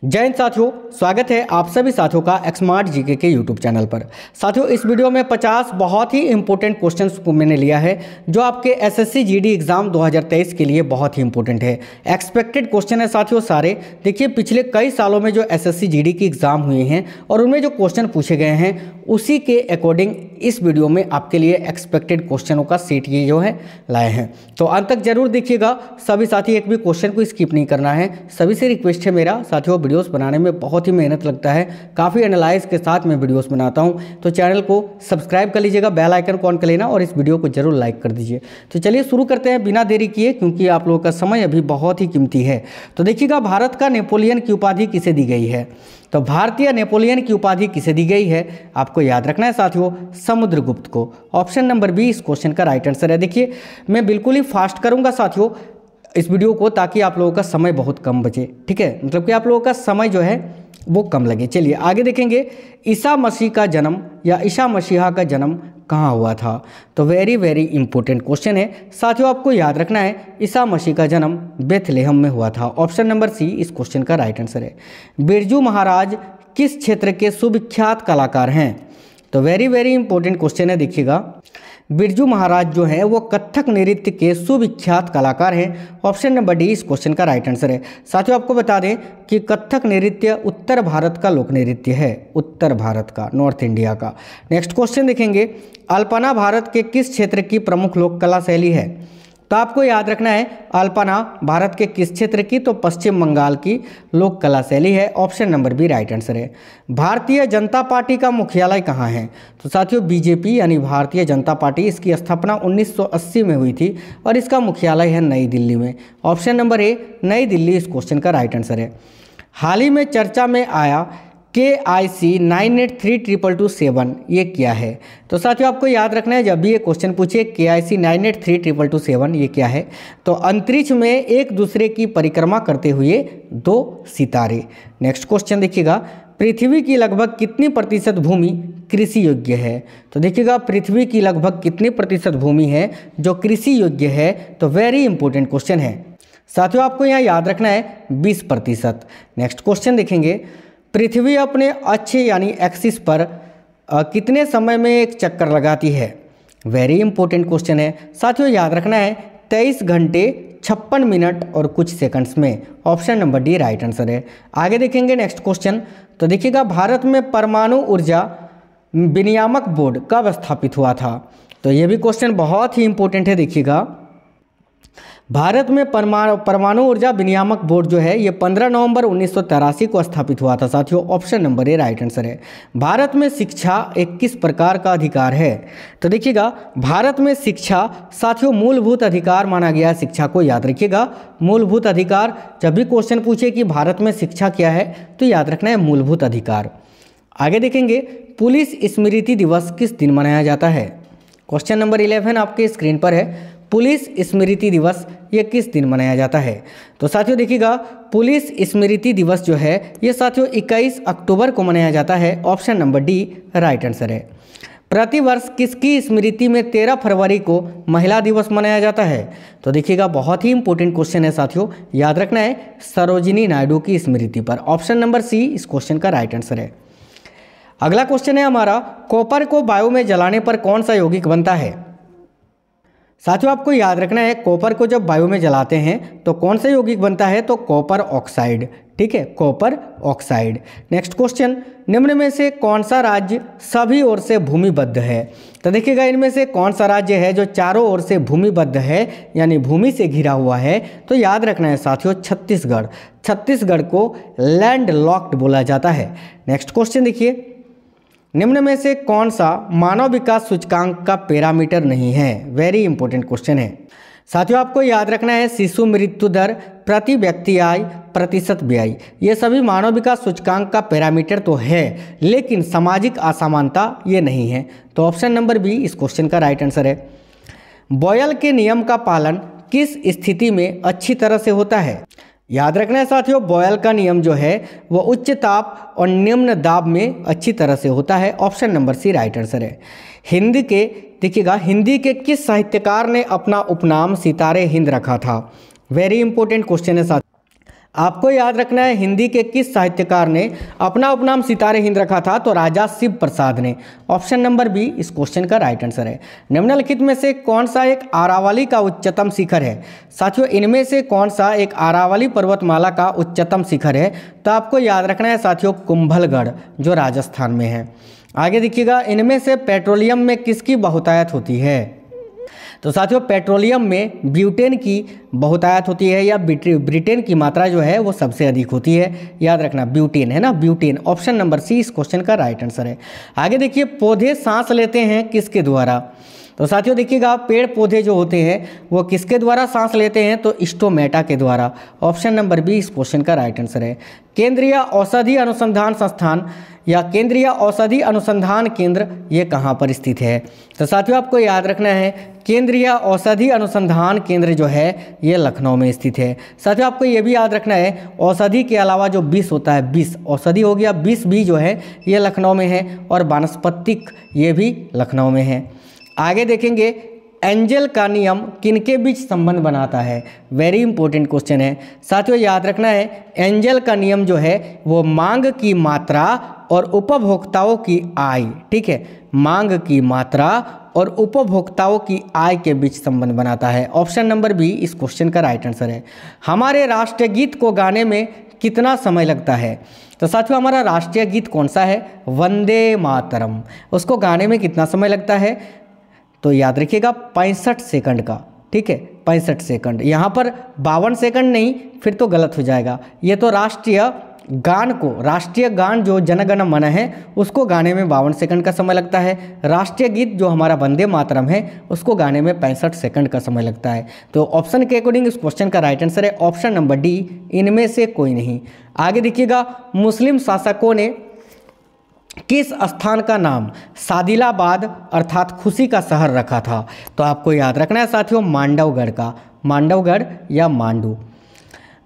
जय हिंद साथियों, स्वागत है आप सभी साथियों का एक्समार्ट जीके के यूट्यूब चैनल पर। साथियों, इस वीडियो में 50 बहुत ही इंपॉर्टेंट क्वेश्चंस को मैंने लिया है जो आपके एसएससी जीडी एग्जाम 2023 के लिए बहुत ही इंपॉर्टेंट है। एक्सपेक्टेड क्वेश्चन है साथियों सारे। देखिए, पिछले कई सालों में जो एसएससी जीडी की एग्जाम हुए हैं और उनमें जो क्वेश्चन पूछे गए हैं उसी के अकॉर्डिंग इस वीडियो में आपके लिए एक्सपेक्टेड क्वेश्चनों का सेट ये जो है लाए हैं। तो अंत तक जरूर देखिएगा सभी साथी, एक भी क्वेश्चन को स्किप नहीं करना है। सभी से रिक्वेस्ट है मेरा साथियों, वीडियोस बनाने में बहुत ही मेहनत लगता है, काफ़ी एनालाइज के साथ मैं वीडियोस बनाता हूं, तो चैनल को सब्सक्राइब कर लीजिएगा, बेल आइकन को ऑन कर लेना और इस वीडियो को जरूर लाइक कर दीजिए। तो चलिए शुरू करते हैं बिना देरी किए, क्योंकि आप लोगों का समय अभी बहुत ही कीमती है। तो देखिएगा, भारत का नेपोलियन की उपाधि किसे दी गई है? तो भारतीय नेपोलियन की उपाधि किसे दी गई है? आपको याद रखना है साथियों, समुद्रगुप्त को। ऑप्शन नंबर बी इस क्वेश्चन का राइट आंसर है। देखिए, मैं बिल्कुल ही फास्ट करूंगा साथियों इस वीडियो को, ताकि आप लोगों का समय बहुत कम बचे। ठीक है, मतलब कि आप लोगों का समय जो है वो कम लगे। चलिए आगे देखेंगे, ईसा मसीह का जन्म या ईसा मसीहा का जन्म कहाँ हुआ था? तो वेरी वेरी इंपॉर्टेंट क्वेश्चन है साथियों, आपको याद रखना है ईसा मसीह का जन्म बेथलेहम में हुआ था। ऑप्शन नंबर सी इस क्वेश्चन का राइट आंसर है। बिरजू महाराज किस क्षेत्र के सुविख्यात कलाकार हैं? तो वेरी वेरी इंपॉर्टेंट क्वेश्चन है। देखिएगा, बिरजू महाराज जो है वो कथक नृत्य के सुविख्यात कलाकार हैं। ऑप्शन नंबर डी इस क्वेश्चन का राइट आंसर है। साथियों, आपको बता दें कि कथक नृत्य उत्तर भारत का लोक नृत्य है, उत्तर भारत का, नॉर्थ इंडिया का। नेक्स्ट क्वेश्चन देखेंगे, अल्पना भारत के किस क्षेत्र की प्रमुख लोक कला शैली है? तो आपको याद रखना है, अल्पना भारत के किस क्षेत्र की? तो पश्चिम बंगाल की लोक कला शैली है। Option number B right answer है। भारतीय जनता पार्टी का मुख्यालय कहाँ है? तो साथियों, बीजेपी यानी भारतीय जनता पार्टी, इसकी स्थापना 1980 में हुई थी और इसका मुख्यालय है नई दिल्ली में। ऑप्शन नंबर ए नई दिल्ली इस क्वेश्चन का राइट आंसर है। हाल ही में चर्चा में आया KIC 983227 ये क्या है? तो साथियों, आपको याद रखना है, जब भी ये क्वेश्चन पूछे KIC 983227 ये क्या है, तो अंतरिक्ष में एक दूसरे की परिक्रमा करते हुए दो सितारे। नेक्स्ट क्वेश्चन देखिएगा, पृथ्वी की लगभग कितनी प्रतिशत भूमि कृषि योग्य है? तो देखिएगा, पृथ्वी की लगभग कितनी प्रतिशत भूमि है जो कृषि योग्य है? तो वेरी इंपॉर्टेंट क्वेश्चन है साथियों, आपको यहाँ याद रखना है 20%। नेक्स्ट क्वेश्चन देखेंगे, पृथ्वी अपने अक्ष यानी एक्सिस पर कितने समय में एक चक्कर लगाती है? वेरी इंपॉर्टेंट क्वेश्चन है साथियों, याद रखना है 23 घंटे 56 मिनट और कुछ सेकंड्स में। Option number D right answer है। आगे देखेंगे नेक्स्ट क्वेश्चन, तो देखिएगा, भारत में परमाणु ऊर्जा विनियामक बोर्ड कब स्थापित हुआ था? तो ये भी क्वेश्चन बहुत ही इंपॉर्टेंट है। देखिएगा, भारत में परमाणु ऊर्जा विनियामक बोर्ड जो है ये 15 नवंबर 1983 को स्थापित हुआ था साथियों। Option number A right answer है। भारत में शिक्षा एक किस प्रकार का अधिकार है? तो देखिएगा, भारत में शिक्षा साथियों मूलभूत अधिकार माना गया है। शिक्षा को याद रखिएगा, मूलभूत अधिकार। जब भी क्वेश्चन पूछे कि भारत में शिक्षा क्या है, तो याद रखना है मूलभूत अधिकार। आगे देखेंगे, पुलिस स्मृति दिवस किस दिन मनाया जाता है? क्वेश्चन नंबर 11 आपके स्क्रीन पर है, पुलिस स्मृति दिवस ये किस दिन मनाया जाता है? तो साथियों देखिएगा, पुलिस स्मृति दिवस जो है ये साथियों 21 अक्टूबर को मनाया जाता है। Option number D right answer है। प्रतिवर्ष किसकी स्मृति में 13 फरवरी को महिला दिवस मनाया जाता है? तो देखिएगा, बहुत ही इंपॉर्टेंट क्वेश्चन है साथियों, याद रखना है सरोजिनी नायडू की स्मृति पर। ऑप्शन नंबर सी इस क्वेश्चन का राइट आंसर है। अगला क्वेश्चन है हमारा, कॉपर को वायु में जलाने पर कौन सा यौगिक बनता है? साथियों, आपको याद रखना है, कॉपर को जब वायु में जलाते हैं तो कौन सा यौगिक बनता है? तो कॉपर ऑक्साइड। ठीक है, कॉपर ऑक्साइड। नेक्स्ट क्वेश्चन, निम्न में से कौन सा राज्य सभी ओर से भूमिबद्ध है? तो देखिएगा, इनमें से कौन सा राज्य है जो चारों ओर से भूमिबद्ध है, यानी भूमि से घिरा हुआ है? तो याद रखना है साथियों, छत्तीसगढ़। छत्तीसगढ़ को लैंड लॉक्ड बोला जाता है। नेक्स्ट क्वेश्चन देखिए, निम्न में से कौन सा मानव विकास सूचकांक का पैरामीटर नहीं है? वेरी इंपॉर्टेंट क्वेश्चन है साथियों, आपको याद रखना है शिशु मृत्यु दर, प्रति व्यक्ति आय, प्रतिशत व्यय, ये सभी मानव विकास सूचकांक का पैरामीटर तो है, लेकिन सामाजिक असमानता ये नहीं है। तो ऑप्शन नंबर बी इस क्वेश्चन का राइट आंसर है। बॉयल के नियम का पालन किस स्थिति में अच्छी तरह से होता है? याद रखना है साथियों, बॉयल का नियम जो है वो उच्च ताप और निम्न दाब में अच्छी तरह से होता है। Option number C right answer है। हिंदी के देखिएगा, हिंदी के किस साहित्यकार ने अपना उपनाम सितारे हिंद रखा था? वेरी इंपॉर्टेंट क्वेश्चन है साथियों। आपको याद रखना है हिंदी के किस साहित्यकार ने अपना उपनाम सितारे हिंद रखा था? तो राजा शिव प्रसाद ने। ऑप्शन नंबर बी इस क्वेश्चन का राइट आंसर है। निम्नलिखित में से कौन सा एक अरावली का उच्चतम शिखर है? साथियों, इनमें से कौन सा एक अरावली पर्वतमाला का उच्चतम शिखर है? तो आपको याद रखना है साथियों कुंभलगढ़, जो राजस्थान में है। आगे देखिएगा, इनमें से पेट्रोलियम में किसकी बहुतायत होती है? तो साथियों, पेट्रोलियम में ब्यूटेन की बहुतायत होती है, या ब्रिटेन की मात्रा जो है वो सबसे अधिक होती है। याद रखना ब्यूटेन है ना, ब्यूटेन। ऑप्शन नंबर सी इस क्वेश्चन का राइट आंसर है। आगे देखिए, पौधे सांस लेते हैं किसके द्वारा? तो साथियों देखिएगा, पेड़ पौधे जो होते हैं वो किसके द्वारा सांस लेते हैं? तो स्टोमेटा के द्वारा। ऑप्शन नंबर बी इस क्वेश्चन का राइट आंसर है। केंद्रीय औषधि अनुसंधान संस्थान या केंद्रीय औषधि अनुसंधान केंद्र ये कहाँ पर स्थित है? तो साथियों, आपको याद रखना है केंद्रीय औषधि अनुसंधान केंद्र जो है ये लखनऊ में स्थित है। साथियों, आपको ये भी याद रखना है औषधि के अलावा जो विष होता है, विष औषधि हो गया, विष भी जो है ये लखनऊ में है, और वानस्पतिक ये भी लखनऊ में है। आगे देखेंगे, एंजल का नियम किनके बीच संबंध बनाता है? वेरी इंपॉर्टेंट क्वेश्चन है। साथियों, याद रखना है एंजल का नियम जो है वो मांग की मात्रा और उपभोक्ताओं की आय, ठीक है, मांग की मात्रा और उपभोक्ताओं की आय के बीच संबंध बनाता है। ऑप्शन नंबर बी इस क्वेश्चन का राइट आंसर है। हमारे राष्ट्रीय गीत को गाने में कितना समय लगता है? तो साथियों, हमारा राष्ट्रीय गीत कौन सा है? वंदे मातरम। उसको गाने में कितना समय लगता है? तो याद रखिएगा 65 सेकंड का, ठीक है, 65 सेकंड। यहाँ पर 52 सेकंड नहीं, फिर तो गलत हो जाएगा। ये तो राष्ट्रीय गान को, राष्ट्रीय गान जो जनगण मन है उसको गाने में 52 सेकंड का समय लगता है। राष्ट्रीय गीत जो हमारा वंदे मातरम है उसको गाने में 65 सेकंड का समय लगता है। तो ऑप्शन के अकॉर्डिंग इस क्वेश्चन का राइट आंसर है ऑप्शन नंबर डी, इनमें से कोई नहीं। आगे देखिएगा, मुस्लिम शासकों ने किस स्थान का नाम सादिलाबाद अर्थात खुशी का शहर रखा था? तो आपको याद रखना है साथियों मांडवगढ़ का, मांडवगढ़ या Mandu.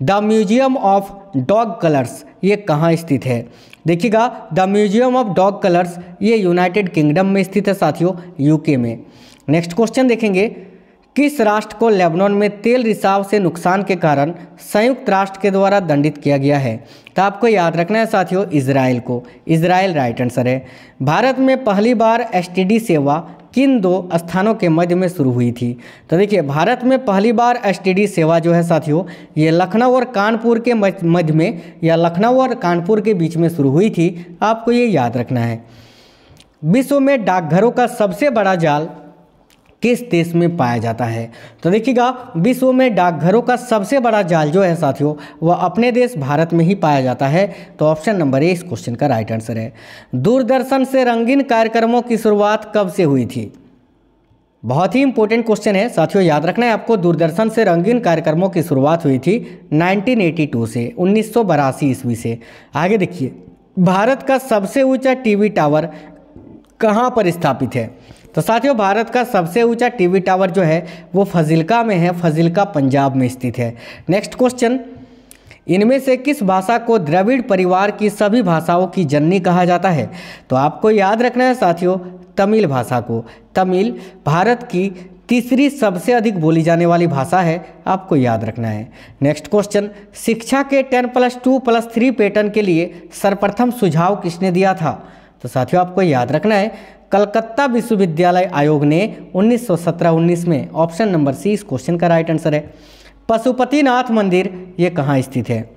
The museum of dog colours ये कहाँ स्थित है? देखिएगा, the museum of dog colours ये यूनाइटेड किंगडम में स्थित है साथियों, यूके में। नेक्स्ट क्वेश्चन देखेंगे, किस राष्ट्र को लेबनान में तेल रिसाव से नुकसान के कारण संयुक्त राष्ट्र के द्वारा दंडित किया गया है? तो आपको याद रखना है साथियों इजराइल को, इजराइल राइट आंसर है। भारत में पहली बार एसटीडी सेवा किन दो स्थानों के मध्य में शुरू हुई थी? तो देखिए, भारत में पहली बार एसटीडी सेवा जो है साथियों ये लखनऊ और कानपुर के मध्य में, या लखनऊ और कानपुर के बीच में शुरू हुई थी। आपको ये याद रखना है। विश्व में डाकघरों का सबसे बड़ा जाल किस देश में पाया जाता है? तो देखिएगा, विश्व में डाकघरों का सबसे बड़ा जाल जो है साथियों वह अपने देश भारत में ही पाया जाता है। तो ऑप्शन नंबर ए इस क्वेश्चन का राइट आंसर है। दूरदर्शन से रंगीन कार्यक्रमों की शुरुआत कब से हुई थी? बहुत ही इंपॉर्टेंट क्वेश्चन है साथियों, याद रखना है आपको। दूरदर्शन से रंगीन कार्यक्रमों की शुरुआत हुई थी 1982 से, 1982 ईस्वी से। आगे देखिए, भारत का सबसे ऊंचा टीवी टावर कहाँ पर स्थापित है? तो साथियों, भारत का सबसे ऊंचा टीवी टावर जो है वो फजिल्का में है, फजिल्का पंजाब में स्थित है। नेक्स्ट क्वेश्चन, इनमें से किस भाषा को द्रविड़ परिवार की सभी भाषाओं की जननी कहा जाता है? तो आपको याद रखना है साथियों तमिल भाषा को। तमिल भारत की तीसरी सबसे अधिक बोली जाने वाली भाषा है, आपको याद रखना है। नेक्स्ट क्वेश्चन, शिक्षा के 10+2+3 पैटर्न के लिए सर्वप्रथम सुझाव किसने दिया था? तो साथियों, आपको याद रखना है कलकत्ता विश्वविद्यालय आयोग ने 1917-19 में। ऑप्शन नंबर सी इस क्वेश्चन का राइट आंसर है। पशुपतिनाथ मंदिर ये कहाँ स्थित है?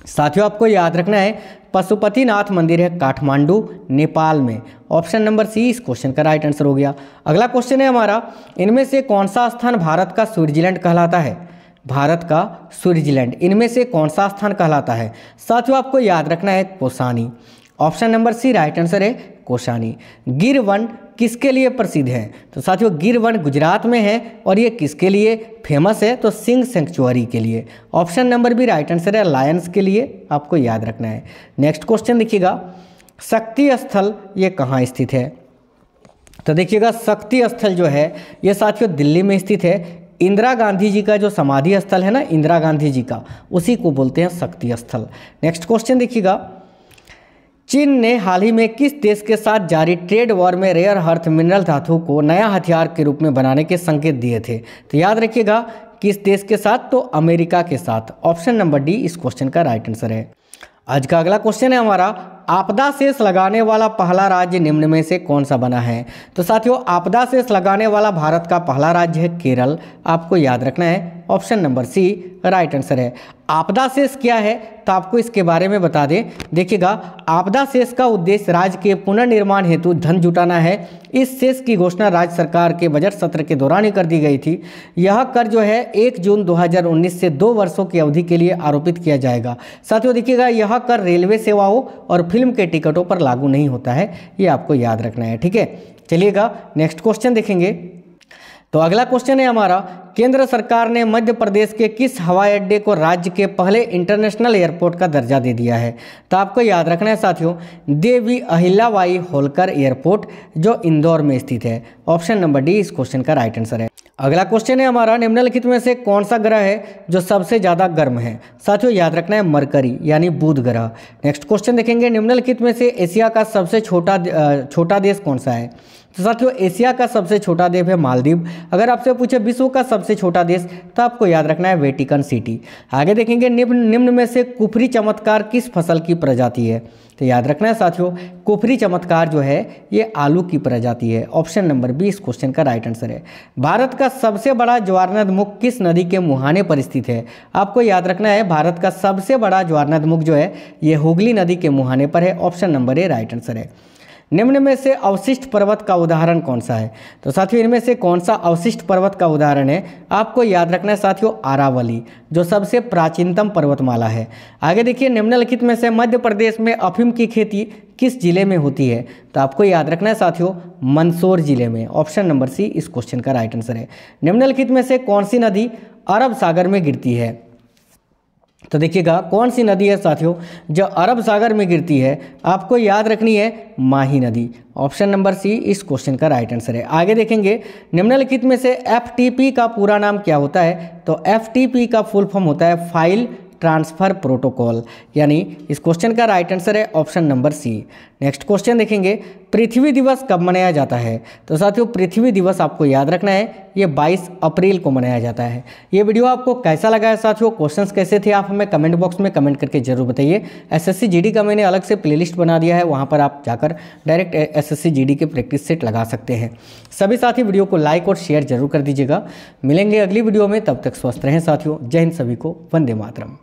साथियों, आपको याद रखना है पशुपतिनाथ मंदिर है काठमांडू, नेपाल में। ऑप्शन नंबर सी इस क्वेश्चन का राइट आंसर हो गया। अगला क्वेश्चन है हमारा, इनमें से कौन सा स्थान भारत का स्विट्जरलैंड कहलाता है? भारत का स्विट्जरलैंड, इनमें से कौन सा स्थान कहलाता है? साथियों, आपको याद रखना है Kausani. Option number C right answer है कौसानी। गिर वन किसके लिए प्रसिद्ध है? तो साथियों, गिर वन गुजरात में है, और ये किसके लिए फेमस है? तो सिंह सेंचुरी के लिए। Option number B right answer है लायंस के लिए, आपको याद रखना है। नेक्स्ट क्वेश्चन देखिएगा, शक्ति स्थल ये कहाँ स्थित है? तो देखिएगा, शक्ति स्थल जो है ये साथियों दिल्ली में स्थित है। इंदिरा गांधी जी का जो समाधि स्थल है ना, इंदिरा गांधी जी का, उसी को बोलते हैं शक्ति स्थल। नेक्स्ट क्वेश्चन देखिएगा, चीन ने हाल ही में किस देश के साथ जारी ट्रेड वॉर में रेयर अर्थ मिनरल धातु को नया हथियार के रूप में बनाने के संकेत दिए थे? तो याद रखिएगा, किस देश के साथ? तो अमेरिका के साथ। ऑप्शन नंबर डी इस क्वेश्चन का राइट आंसर है। आज का अगला क्वेश्चन है हमारा, आपदा सेस लगाने वाला पहला राज्य निम्न में से कौन सा बना है? तो साथियों, आपदा सेस लगाने वाला भारत का पहला राज्य है केरल। आपको याद रखना है option number C right answer है। आपदा सेस क्या है तो आपको इसके बारे में बता दें। देखिएगा, आपदा सेस का उद्देश्य राज्य के पुनर्निर्माण हेतु धन जुटाना है। इस सेस की घोषणा राज्य सरकार के बजट सत्र के दौरान ही कर दी गई थी। यह कर जो है 1 जून 2019 से 2 वर्षों की अवधि के लिए आरोपित किया जाएगा। साथियों देखिएगा, यह कर रेलवे सेवाओं और फिल्म के टिकटों पर लागू नहीं होता है, ये आपको याद रखना है। ठीक है, चलिएगा नेक्स्ट क्वेश्चन देखेंगे। तो अगला क्वेश्चन है हमारा, केंद्र सरकार ने मध्य प्रदेश के किस हवाई अड्डे को राज्य के पहले इंटरनेशनल एयरपोर्ट का दर्जा दे दिया है? तो आपको याद रखना है साथियों, देवी अहिल्याबाई होलकर एयरपोर्ट जो इंदौर में स्थित है। ऑप्शन नंबर डी इस क्वेश्चन का राइट आंसर है। अगला क्वेश्चन है हमारा, निम्नलिखित में से कौन सा ग्रह है जो सबसे ज़्यादा गर्म है? साथियों याद रखना है मरकरी यानी बुध ग्रह। नेक्स्ट क्वेश्चन देखेंगे, निम्नलिखित में से एशिया का सबसे छोटा देश कौन सा है? तो साथियों, एशिया का सबसे छोटा देश है मालदीव। अगर आपसे पूछे विश्व का सबसे छोटा देश तो आपको याद रखना है वेटिकन सिटी। आगे देखेंगे, निम्न में से कुफरी चमत्कार किस फसल की प्रजाति है? तो याद रखना है साथियों, कुफरी चमत्कार जो है ये आलू की प्रजाति है। ऑप्शन नंबर बी इस क्वेश्चन का राइट आंसर है। भारत का सबसे बड़ा ज्वारनद मुख किस नदी के मुहाने पर स्थित है? आपको याद रखना है, भारत का सबसे बड़ा ज्वारनद मुख जो है ये हुगली नदी के मुहाने पर है। Option number A right answer है। निम्न में से अवशिष्ट पर्वत का उदाहरण कौन सा है? तो साथियों, इनमें से कौन सा अवशिष्ट पर्वत का उदाहरण है? आपको याद रखना है साथियों, अरावली जो सबसे प्राचीनतम पर्वतमाला है। आगे देखिए, निम्नलिखित में से मध्य प्रदेश में अफीम की खेती किस जिले में होती है? तो आपको याद रखना है साथियों, मंदसौर जिले में। ऑप्शन नंबर सी इस क्वेश्चन का राइट आंसर है। निम्नलिखित में से कौन सी नदी अरब सागर में गिरती है? तो देखिएगा, कौन सी नदी है साथियों जो अरब सागर में गिरती है? आपको याद रखनी है माही नदी। ऑप्शन नंबर सी इस क्वेश्चन का राइट आंसर है। आगे देखेंगे, निम्नलिखित में से एफटीपी का पूरा नाम क्या होता है? तो एफटीपी का फुल फॉर्म होता है फाइल ट्रांसफर प्रोटोकॉल, यानी इस क्वेश्चन का राइट आंसर है option number C. Next question देखेंगे, पृथ्वी दिवस कब मनाया जाता है? तो साथियों, पृथ्वी दिवस आपको याद रखना है ये 22 अप्रैल को मनाया जाता है। ये वीडियो आपको कैसा लगा है साथियों? क्वेश्चंस कैसे थे? आप हमें कमेंट बॉक्स में कमेंट करके जरूर बताइए। एसएससी जीडी का मैंने अलग से प्लेलिस्ट बना दिया है, वहाँ पर आप जाकर डायरेक्ट एसएससी जीडी के प्रैक्टिस सेट लगा सकते हैं। सभी साथी वीडियो को लाइक और शेयर जरूर कर दीजिएगा। मिलेंगे अगली वीडियो में, तब तक स्वस्थ रहें साथियों। जय हिंद, सभी को वंदे मातरम।